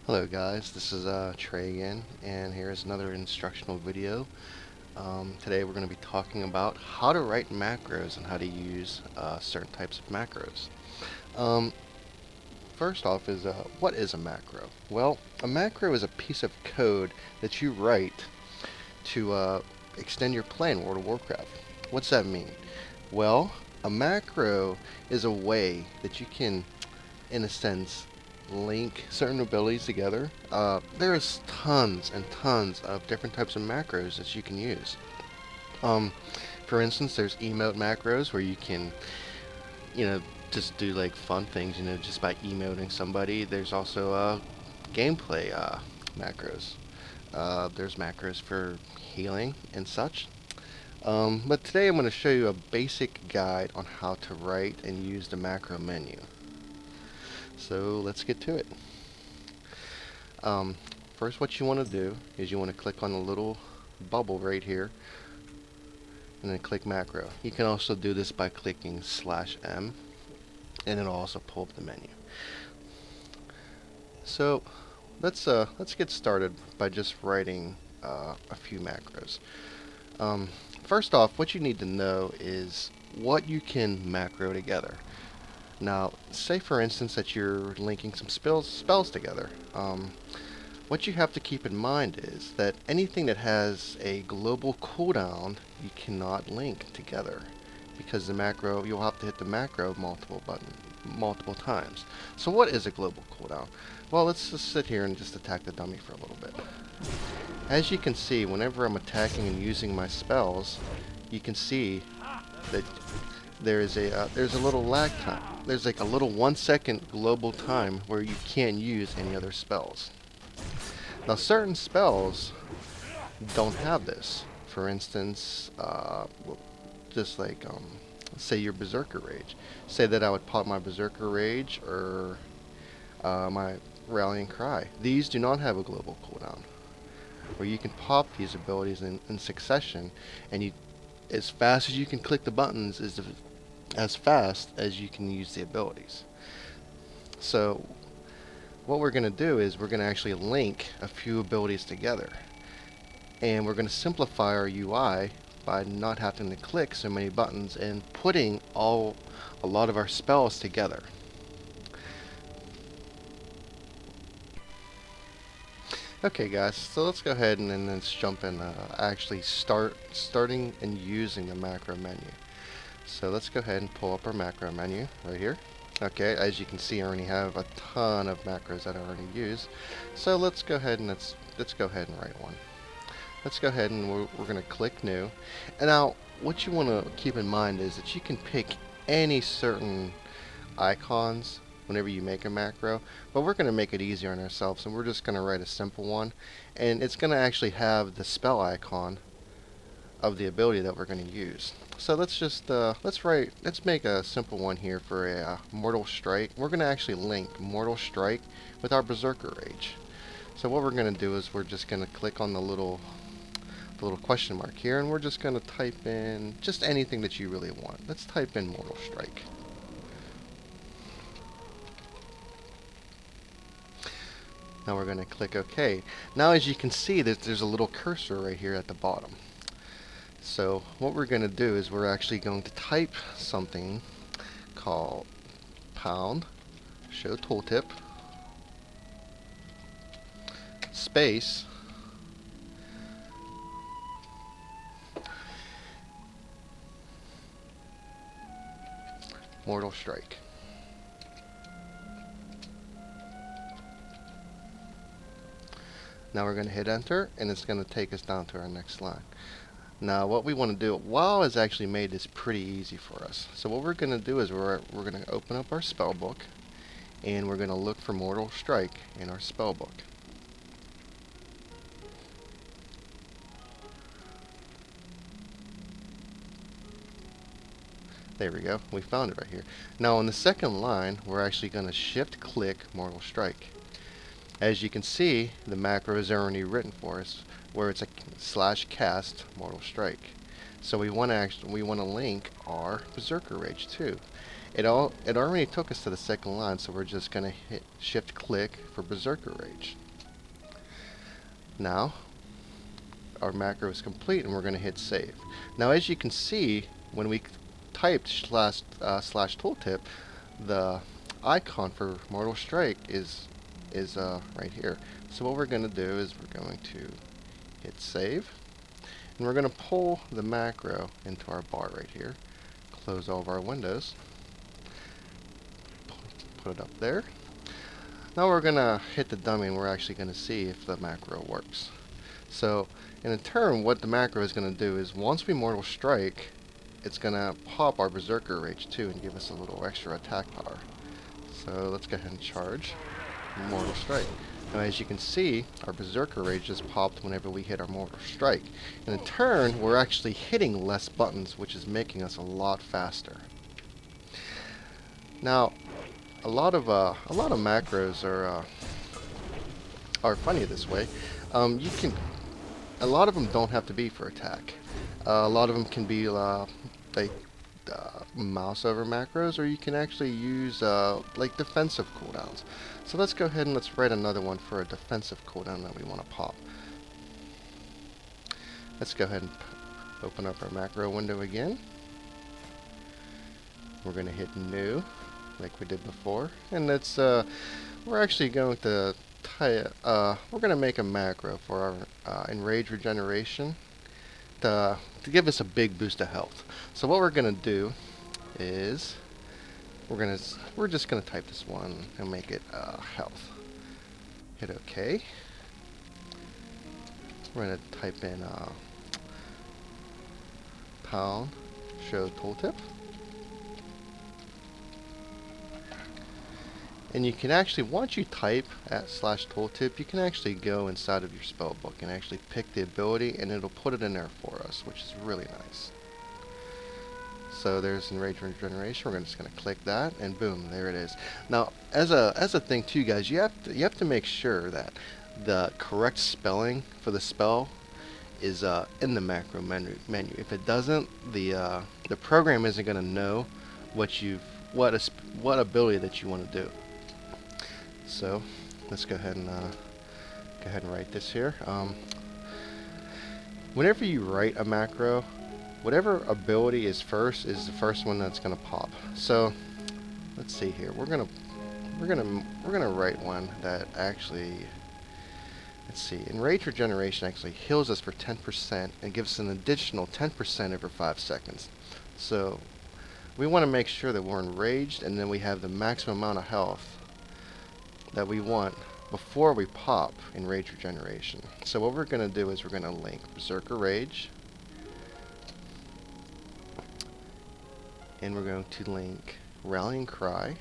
Hello guys, this is Trey again, and here's another instructional video. Today we're going to be talking about how to write macros and how to use certain types of macros. Um, First off is, what is a macro? Well, a macro is a piece of code that you write to extend your play in World of Warcraft. What's that mean? Well, a macro is a way that you can, in a sense, link certain abilities together. There's tons and tons of different types of macros that you can use. Um, for instance, there's emote macros where you can, you know, just do like fun things, just by emoting somebody. There's also gameplay macros. There's macros for healing and such. But today I'm going to show you a basic guide on how to write and use the macro menu. So let's get to it. Um, First, what you want to do is you want to click on the little bubble right here and then click macro. You can also do this by clicking /M and it'll also pull up the menu. So let's get started by just writing a few macros. First off, what you need to know is what you can macro together. Now, say for instance that you're linking some spells together. What you have to keep in mind is that anything that has a global cooldown, you cannot link together because the macro, you'll have to hit the macro multiple times. So what is a global cooldown? Well, let's just sit here and just attack the dummy for a little bit. As you can see, whenever I'm attacking and using my spells, you can see that there's a little lag time. There's like a little 1 second global time where you can't use any other spells. Now certain spells don't have this. For instance, just like say your Berserker Rage. Say that I would pop my Berserker Rage or my Rallying Cry. These do not have a global cooldown, where you can pop these abilities in succession, and as fast as you can click the buttons is as fast as you can use the abilities. So what we're going to do is we're going to actually link a few abilities together, and we're going to simplify our UI by not having to click so many buttons and putting a lot of our spells together. Okay guys, so let's go ahead and then let's jump in actually starting and using the macro menu. So let's go ahead and pull up our macro menu right here. Okay, as you can see, I already have a ton of macros that I already use. So let's go ahead and write one. Let's go ahead and we're going to click new. And now what you want to keep in mind is that you can pick any certain icons whenever you make a macro, but we're going to make it easier on ourselves, and we're just going to write a simple one, and it's going to actually have the spell icon of the ability that we're going to use. So let's just let's make a simple one here for a Mortal Strike. We're going to actually link Mortal Strike with our Berserker Rage. So what we're going to do is we're just going to click on the little question mark here, and we're just going to type in just anything that you really want. Let's type in Mortal Strike. Now we're going to click OK. Now as you can see, there's a little cursor right here at the bottom. So what we're going to do is we're actually going to type something called pound show tooltip space Mortal Strike. Now we're going to hit enter, and it's going to take us down to our next line. Now what we want to do, WoW has actually made this pretty easy for us. So what we're going to do is we're going to open up our spell book, and we're going to look for Mortal Strike in our spell book. There we go, we found it right here. Now on the second line, we're actually going to shift click Mortal Strike. As you can see, the macro is already written for us, where it's a /cast Mortal Strike. So we want to link our Berserker Rage too. It already took us to the second line, so we're just gonna hit shift click for Berserker Rage. Now our macro is complete and we're gonna hit save. Now as you can see, when we typed slash tooltip, the icon for Mortal Strike is right here. So what we're gonna do is we're going to hit save, and we're going to pull the macro into our bar right here. Close all of our windows. Put it up there. Now we're going to hit the dummy and we're actually going to see if the macro works. So in turn, what the macro is going to do is once we Mortal Strike, it's going to pop our Berserker Rage too and give us a little extra attack power. So let's go ahead and charge Mortal Strike. Now as you can see, our Berserker Rage just popped whenever we hit our Mortal Strike. And in turn, we're actually hitting less buttons, which is making us a lot faster. Now, a lot of macros are funny this way. A lot of them don't have to be for attack. A lot of them can be like mouse over macros, or you can actually use like defensive cooldowns. So let's go ahead and let's write another one for a defensive cooldown that we want to pop. Let's go ahead and open up our macro window again. We're going to hit new like we did before, and it's we're actually going to we're going to make a macro for our enrage regeneration to give us a big boost of health. So what we're going to do is we're just going to type this one and make it health. Hit OK. We're going to type in pound show tooltip. And you can actually, once you type @ tooltip, you can actually go inside of your spell book and actually pick the ability, and it'll put it in there for us, which is really nice. So there's enrage regeneration. We're just going to click that, and boom, there it is. Now, as a thing too, guys, you have to make sure that the correct spelling for the spell is in the macro menu. If it doesn't, the program isn't going to know what ability that you want to do. So let's go ahead and write this here. Whenever you write a macro, whatever ability is first is the first one that's going to pop. So let's see here. We're gonna write one that actually, let's see, enrage regeneration actually heals us for 10% and gives us an additional 10% every 5 seconds. So we want to make sure that we're enraged and then we have the maximum amount of health that we want before we pop enrage regeneration. So what we're going to do is we're going to link Berserker Rage, and we're going to link Rallying Cry,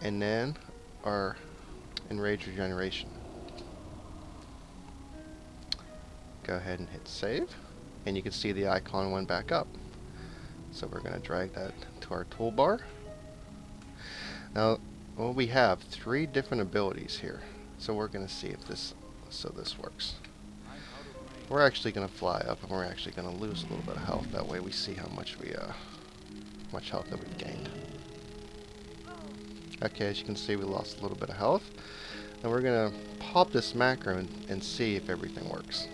and then our enrage regeneration. Go ahead and hit save, and you can see the icon went back up. So we're going to drag that to our toolbar. Now, well, we have 3 different abilities here. So we're going to see if this works. We're actually going to fly up, and we're actually going to lose a little bit of health. That way we see how much health that we've gained. Okay, as you can see, we lost a little bit of health. And we're going to pop this macro and see if everything works.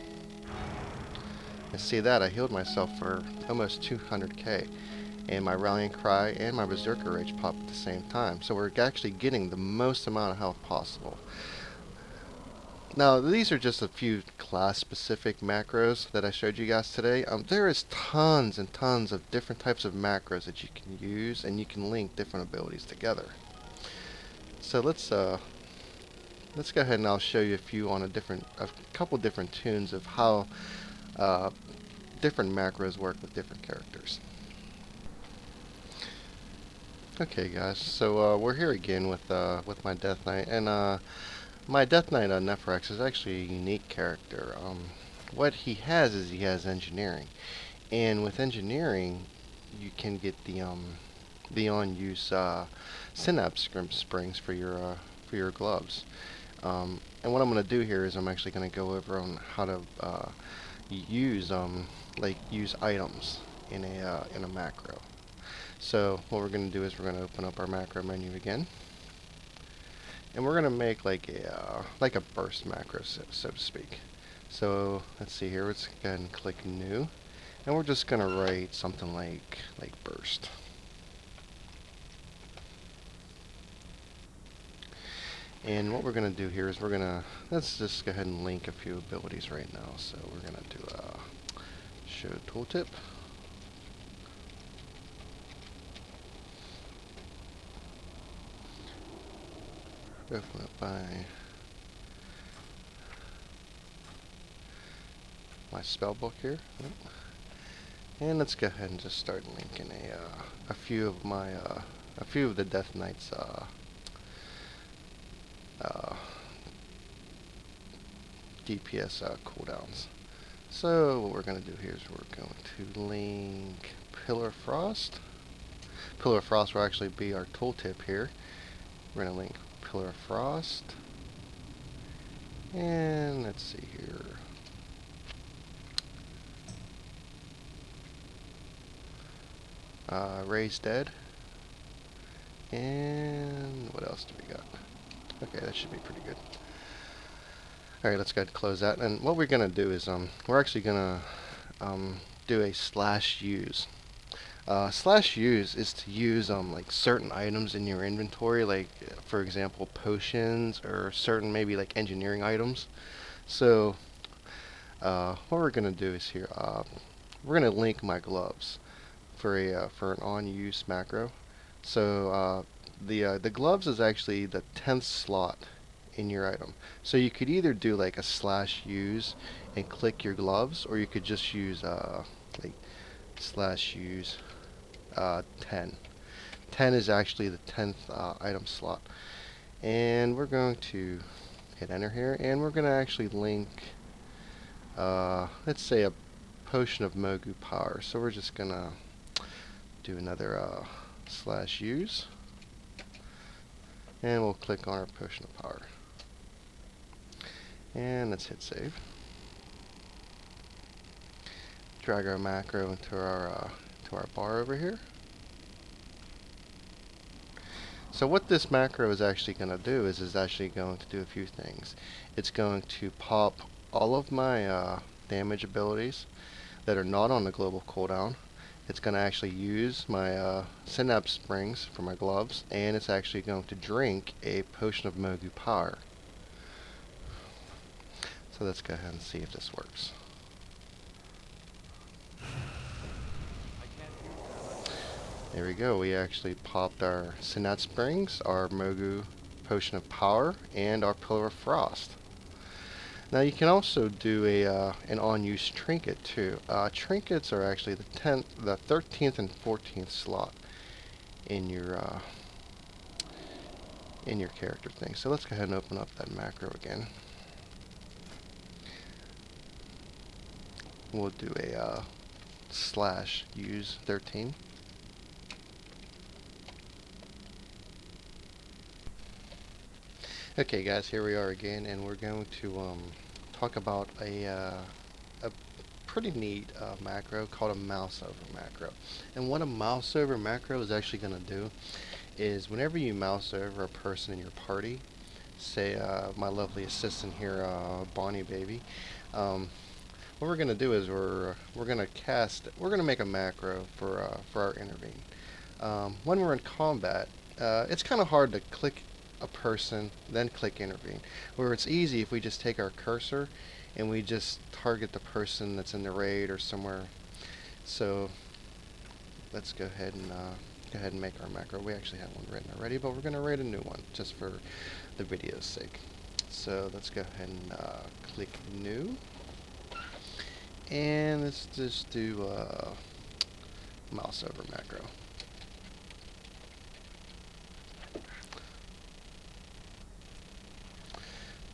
And see that I healed myself for almost 200k, and my Rallying Cry and my Berserker Rage pop at the same time. So we're actually getting the most amount of health possible. Now, these are just a few class-specific macros that I showed you guys today. There is tons and tons of different types of macros that you can use, and you can link different abilities together. So let's go ahead and I'll show you a few on a couple different tunes of how different macros work with different characters. Okay, guys, so we're here again with my Death Knight, and my Death Knight Nephrax is actually a unique character. What he has is he has engineering, and with engineering, you can get the on-use synapse springs for your gloves. And what I'm going to do here is I'm actually going to go over on how to use use items in a macro. So what we're going to do is we're going to open up our macro menu again, and we're going to make like a burst macro, so to speak. So let's see here. Let's go ahead and click new, and we're just going to write something like burst. And what we're going to do here is let's just go ahead and link a few abilities right now. So we're going to do show tooltip. Open up my spell book here. And let's go ahead and just start linking a few of the Death Knight's DPS cooldowns. So what we're going to do here is we're going to link Pillar of Frost. Pillar of Frost will actually be our tooltip here. We're going to link Pillar of Frost. And let's see here. Raise Dead. And what else do we got? Okay, that should be pretty good. Alright, let's go ahead and close that. And what we're going to do is we're actually going to do a /use. /use is to use like certain items in your inventory, like for example potions or certain maybe like engineering items. So what we're going to do is here we're going to link my gloves for an on-use macro. So the gloves is actually the 10th slot in your item. So you could either do like a /use and click your gloves, or you could just use like /use 10. 10 is actually the 10th item slot. And we're going to hit enter here, and we're going to actually link let's say a potion of Mogu power. So we're just going to do another /use, and we'll click on our potion of power, and let's hit save. Drag our macro into our bar over here. So what this macro is actually going to do is actually going to do a few things. It's going to pop all of my damage abilities that are not on the global cooldown. It's going to actually use my synapse springs for my gloves, and it's actually going to drink a potion of Mogu power. So let's go ahead and see if this works. There we go. We actually popped our synapse springs, our Mogu potion of power, and our Pillar of Frost. Now you can also do an on-use trinket too. Trinkets are actually the 13th and 14th slot in your character thing. So let's go ahead and open up that macro again. We'll do a /use 13. Okay guys, here we are again, and we're going to talk about a pretty neat macro called a mouse over macro. And what a mouse over macro is actually going to do is whenever you mouse over a person in your party, say my lovely assistant here, Bonnie Baby, what we're going to do is we're going to make a macro for our intervene. When we're in combat, it's kind of hard to click a person, then click intervene. Where it's easy if we just take our cursor and we just target the person that's in the raid or somewhere. So let's go ahead and make our macro. We actually have one written already, but we're going to write a new one just for the video's sake. So let's go ahead and click new, and let's just do mouse over macro.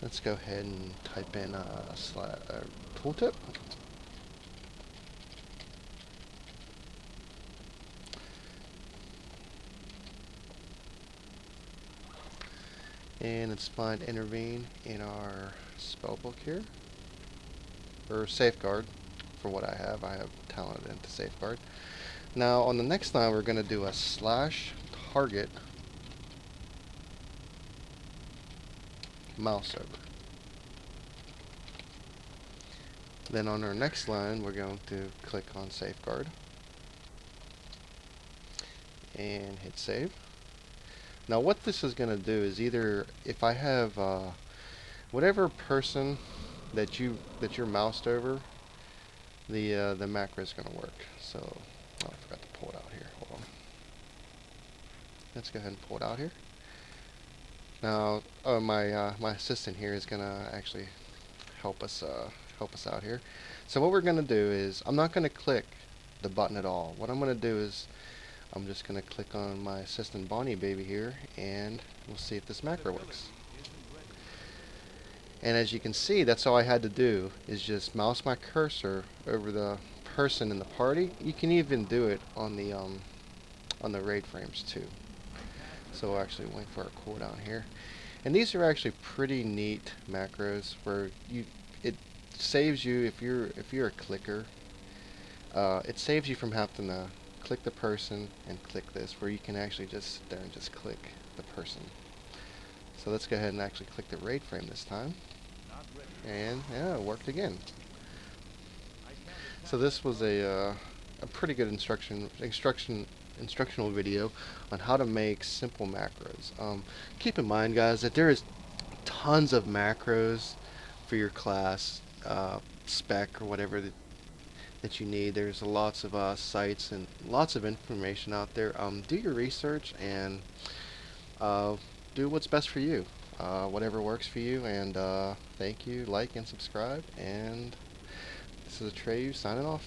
Let's go ahead and type in tooltip. And let's find intervene in our spell book here, or safeguard. For what I have talented into safeguard. Now on the next line we're going to do a slash target mouse over. Then on our next line we're going to click on safeguard and hit save. Now what this is going to do is either if I have whatever person that you're moused over, the macro is going to work. So oh, I forgot to pull it out here. Hold on. Let's go ahead and pull it out here. Now, my assistant here is going to actually help us out here. So what we're going to do is I'm not going to click the button at all. What I'm going to do is I'm just going to click on my assistant Bonnie baby here, and we'll see if this macro works. And as you can see, that's all I had to do is just mouse my cursor over the person in the party. You can even do it on the raid frames too. So we'll actually wait for our cooldown here. And these are actually pretty neat macros where it saves you if you're a clicker. It saves you from having to click the person and click this, where you can actually just sit there and just click the person. So let's go ahead and actually click the raid frame this time. And yeah, it worked again. So this was a pretty good instructional video on how to make simple macros. Keep in mind, guys, that there is tons of macros for your class spec or whatever that you need. There's lots of sites and lots of information out there. Do your research and do what's best for you. Whatever works for you, and thank you, like and subscribe, and this is Atreyu signing off.